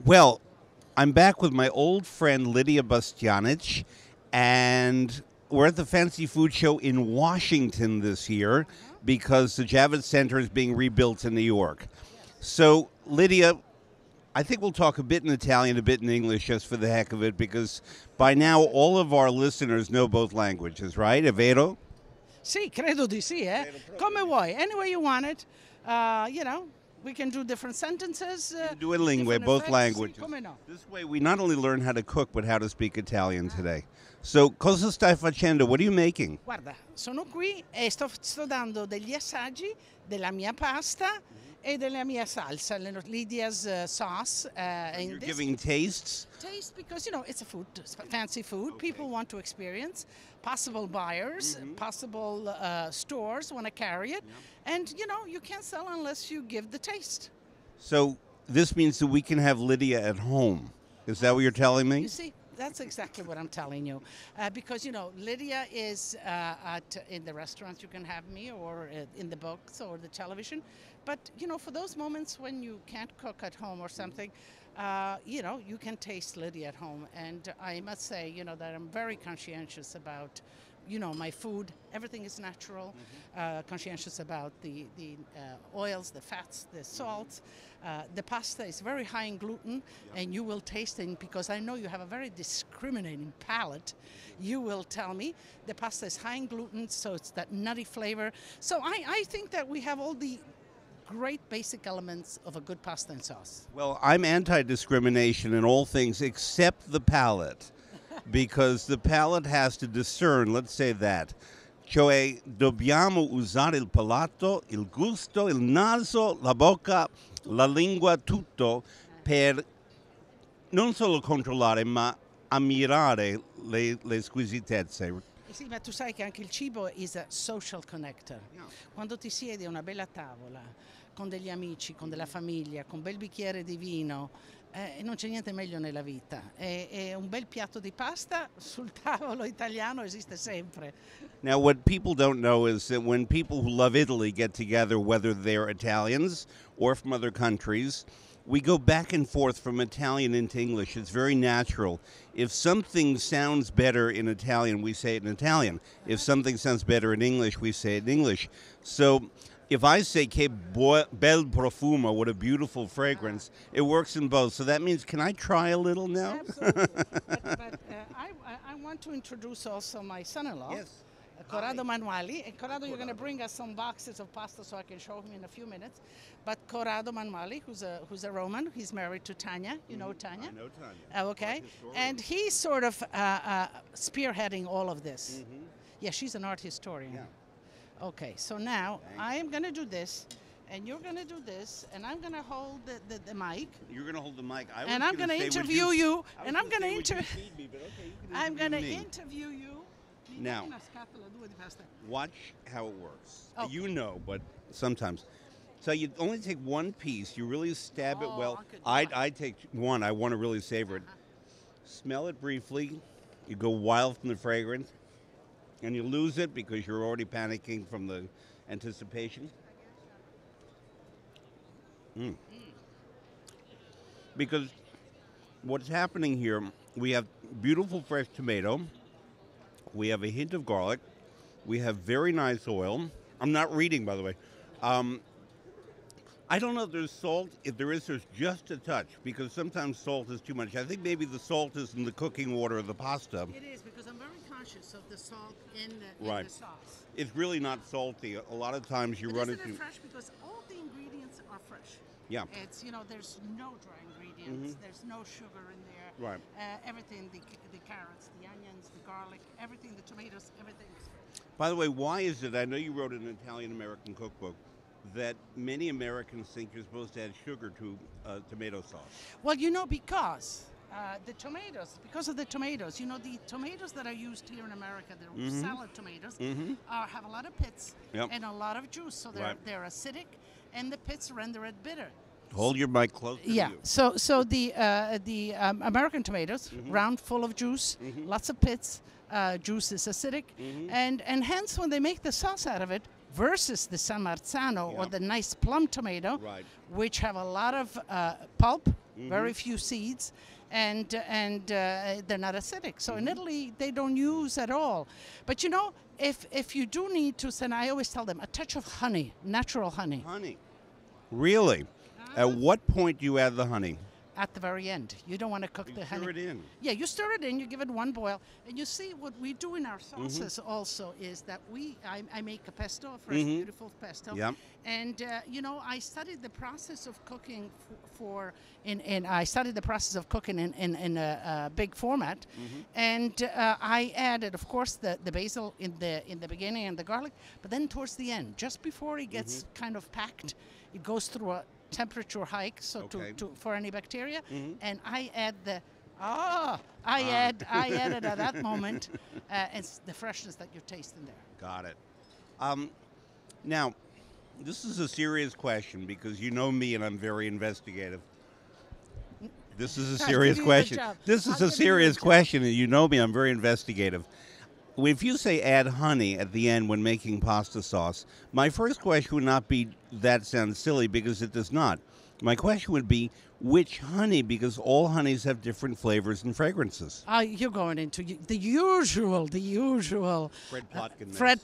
Well, I'm back with my old friend Lidia Bastianich, and we're at the Fancy Food Show in Washington this year because the Javits Center is being rebuilt in New York. So, Lidia, I think we'll talk a bit in Italian, a bit in English, just for the heck of it, because by now all of our listeners know both languages, right? È vero? Sì, credo di sì, eh? Come vuoi, any way you want it. We can do different sentences. Due lingue, different both effects. languages. Sì, come no? This way we not only learn how to cook, but how to speak Italian today. So, cosa stai facendo? What are you making? Guarda, sono qui e sto dando degli assaggi della mia pasta e della mia salsa, Lidia's sauce. You're giving tastes? Taste because, it's a food, fancy food. Okay. People want to experience. Possible buyers, possible stores want to carry it. Yeah. And, you can't sell unless you give the taste. So this means that we can have Lidia at home. Is that what you're telling me? You see, that's exactly what I'm telling you. Because, Lidia is in the restaurants you can have me, or in the books or the television. But, for those moments when you can't cook at home or something, you can taste Lidia at home. And I must say, that I'm very conscientious about, my food. Everything is natural. Conscientious about the oils, the fats, the salts. The pasta is very high in gluten, and you will taste it because I know you have a very discriminating palate. You will tell me the pasta is high in gluten, so it's that nutty flavor. So I think that we have all the great basic elements of a good pasta and sauce. Well, I'm anti-discrimination in all things except the palate, because the palate has to discern, let's say that. Cioè, dobbiamo usare il palato, il gusto, il naso, la bocca, la lingua, tutto, per non solo controllare, ma ammirare le squisitezze. Sì, ma tu sai che anche il cibo is a social connector. Quando ti siedi a una bella tavola con degli amici, con della famiglia, con un bel bicchiere di vino, non c'è niente meglio nella vita. E un bel piatto di pasta sul tavolo italiano esiste sempre. Now, what people don't know is that when people who love Italy get together, whether they're Italians or from other countries, we go back and forth from Italian into English. It's very natural. If something sounds better in Italian, we say it in Italian. If something sounds better in English, we say it in English. So if I say che bel profumo, what a beautiful fragrance, it works in both. So that means, can I try a little now? Absolutely. but I want to introduce also my son-in-law. Yes. Corrado Manuali. And Corrado, you're going to bring us some boxes of pasta so I can show him in a few minutes. But Corrado Manuali, who's a Roman, he's married to Tanya. You know Tanya? I know Tanya. Okay. And he's sort of spearheading all of this. Yeah, she's an art historian. Yeah. Okay, so now I am going to do this, and you're going to do this, and I'm going to hold the mic. You're going to hold the mic. And I'm going to interview you. And I'm going to interview you. Now, watch how it works. Oh. You know, but sometimes. So you only take one piece. You really stab it well. I take one. I want to really savor it. Smell it briefly. You go wild from the fragrance. And you lose it because you're already panicking from the anticipation. Because what's happening here, we have beautiful fresh tomato. We have a hint of garlic. We have very nice oil. I'm not reading, by the way. I don't know if there's salt. If there is, there's just a touch, because sometimes salt is too much. I think maybe the salt is in the cooking water of the pasta. It is, because I'm very conscious of the salt in the sauce. It's really not salty. A lot of times you run into... Isn't it fresh? Because all the ingredients are fresh. Yeah. It's, there's no dry ingredients. There's no sugar in there. Right. Everything, the carrots, the onions, the garlic, everything, the tomatoes, everything is fresh. By the way, why is it, I know you wrote an Italian-American cookbook, that many Americans think you're supposed to add sugar to tomato sauce? Well, because the tomatoes, the tomatoes that are used here in America, the salad tomatoes, have a lot of pits and a lot of juice, so they're acidic, and the pits render it bitter. Hold your mic close to you. So the American tomatoes, round, full of juice, lots of pits, juice is acidic, and hence when they make the sauce out of it, versus the San Marzano or the nice plum tomato, which have a lot of pulp very few seeds, and they're not acidic. So in Italy, they don't use at all. But you know, if you do need to, then I always tell them a touch of honey, natural honey. Honey. Really? At what point do you add the honey? At the very end. You don't want to cook the honey. Stir it in. Yeah, you stir it in, you give it one boil. And you see what we do in our sauces also is that I make a pesto, a fresh, beautiful pesto. Yep. And, you know, I studied the process of cooking I studied the process of cooking in a big format. And I added, of course, the basil in the beginning and the garlic, but then towards the end, just before it gets kind of packed, it goes through a temperature hike, so for any bacteria, and I add I added at that moment, it's the freshness that you're tasting there. Got it. Now, this is a serious question because you know me and I'm very investigative. This is a serious question. This is a serious question, and you know me, I'm very investigative. If you say add honey at the end when making pasta sauce, my first question would not be, that sounds silly, because it does not. My question would be, which honey, because all honeys have different flavors and fragrances. You're going into the usual Fred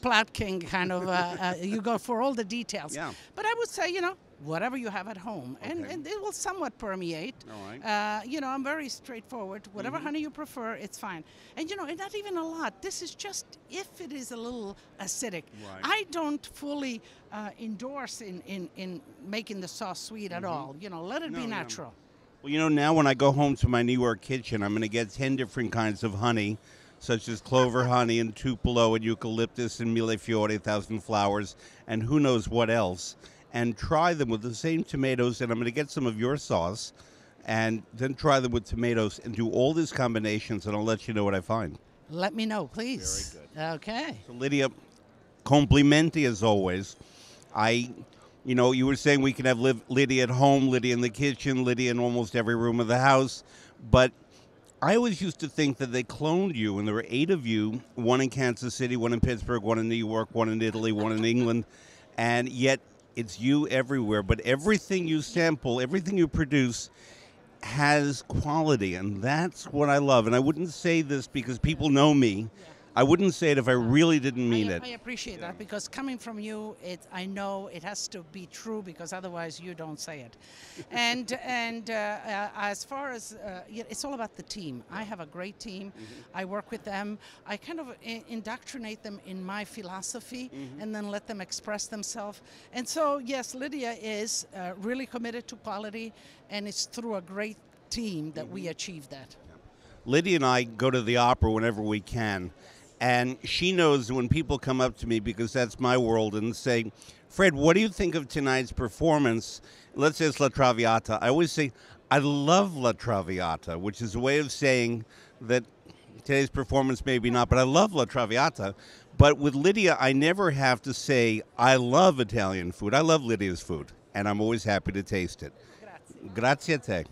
Plotkin kind of, you go for all the details. Yeah. But I would say, you know, whatever you have at home, and it will somewhat permeate. All right. You know, I'm very straightforward. Whatever honey you prefer, it's fine. And you know, and not even a lot. This is just if it is a little acidic. Right. I don't fully endorse in making the sauce sweet at all. You know, let it be natural. Well, you know, now when I go home to my New York kitchen, I'm going to get 10 different kinds of honey, such as clover honey and tupelo and eucalyptus and millefiori, 1,000 flowers, and who knows what else, and try them with the same tomatoes. And I'm going to get some of your sauce and then try them with tomatoes and do all these combinations, and I'll let you know what I find. Let me know, please. Very good. Okay. So, Lydia, complimenti as always. You know, you were saying we can have Lydia at home, Lydia in the kitchen, Lydia in almost every room of the house, but I always used to think that they cloned you, and there were 8 of you, one in Kansas City, one in Pittsburgh, one in New York, one in Italy, one in England, and yet it's you everywhere. But everything you sample, everything you produce has quality, and that's what I love. And I wouldn't say this because people know me. I wouldn't say it if I really didn't mean it. I appreciate that, because coming from you, I know it has to be true, because otherwise you don't say it. And as far as it's all about the team. I have a great team. I work with them. I kind of indoctrinate them in my philosophy, and then let them express themselves. And so, yes, Lydia is really committed to quality, and it's through a great team that we achieve that. Lydia and I go to the opera whenever we can. And she knows when people come up to me, because that's my world, and say, Fred, what do you think of tonight's performance? Let's say it's La Traviata. I always say, I love La Traviata, which is a way of saying that today's performance maybe not, but I love La Traviata. But with Lydia, I never have to say, I love Italian food. I love Lydia's food, and I'm always happy to taste it. Grazie. Grazie a te.